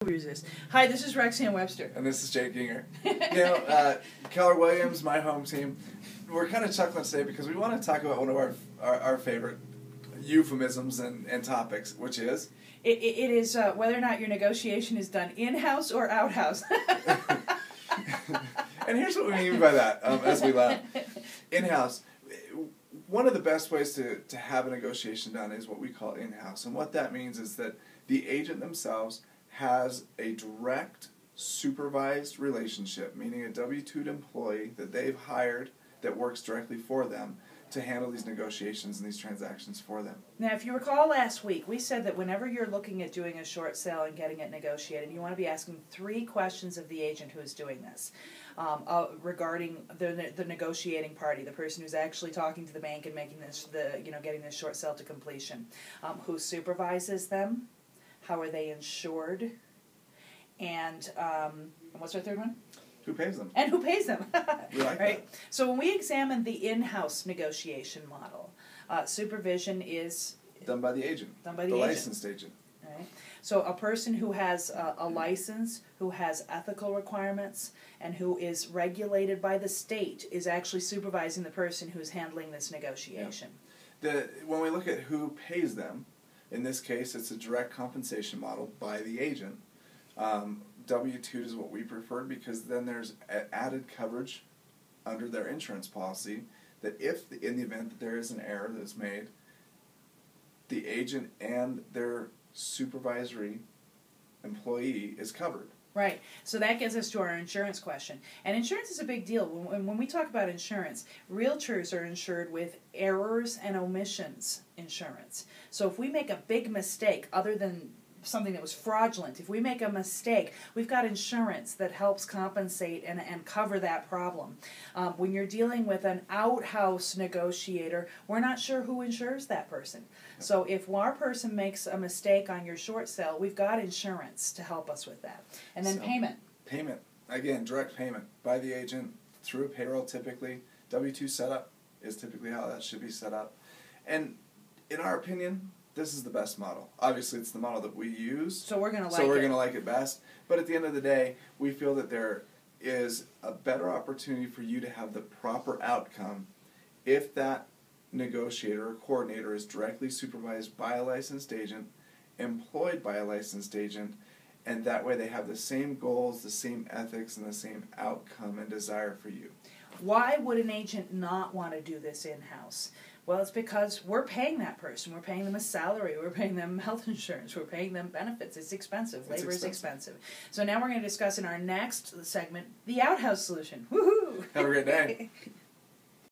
Resist. Hi, this is Roxanne Webster. And this is Jake Ginger. Keller Williams, my home team, we're kind of chuckling today because we want to talk about one of our favorite euphemisms and topics, which is? It is whether or not your negotiation is done in-house or out-house. And here's what we mean by that, as we laugh. In-house. One of the best ways to have a negotiation done is what we call in-house. And what that means is that the agent themselves has a direct supervised relationship, meaning a W-2 employee that they've hired that works directly for them to handle these negotiations and these transactions for them. Now, if you recall last week, we said that whenever you're looking at doing a short sale and getting it negotiated, you want to be asking 3 questions of the agent who is doing this regarding the negotiating party, the person who's actually talking to the bank and making this, getting this short sale to completion. Who supervises them? How are they insured? And what's our third one? Who pays them? And who pays them. We like right? that. So when we examine the in-house negotiation model, supervision is done by the agent. Done by the licensed agent. Right? So a person who has a license, who has ethical requirements, and who is regulated by the state is actually supervising the person who's handling this negotiation. Yeah. When we look at who pays them, in this case it's a direct compensation model by the agent. W-2 is what we preferred because then there's added coverage under their insurance policy that if, in the event that there is an error that is made, the agent and their supervisory employee is covered. Right. So that gets us to our insurance question. And insurance is a big deal. When we talk about insurance, realtors are insured with errors and omissions insurance. So if we make a big mistake, other than something that was fraudulent, if we make a mistake, we've got insurance that helps compensate and cover that problem. When you're dealing with an outhouse negotiator, we're not sure who insures that person. So if our person makes a mistake on your short sale, we've got insurance to help us with that. And then payment. Payment. Again, direct payment by the agent through a payroll typically. W-2 setup is typically how that should be set up. And in our opinion, this is the best model. Obviously, it's the model that we use. So we're going to like it best. But at the end of the day, we feel that there is a better opportunity for you to have the proper outcome if that negotiator or coordinator is directly supervised by a licensed agent, employed by a licensed agent, and that way they have the same goals, the same ethics, and the same outcome and desire for you. Why would an agent not want to do this in-house? Well, it's because we're paying that person. We're paying them a salary. We're paying them health insurance. We're paying them benefits. It's expensive. Labor is expensive. So now we're going to discuss in our next segment the outhouse solution. Woohoo! Have a great day.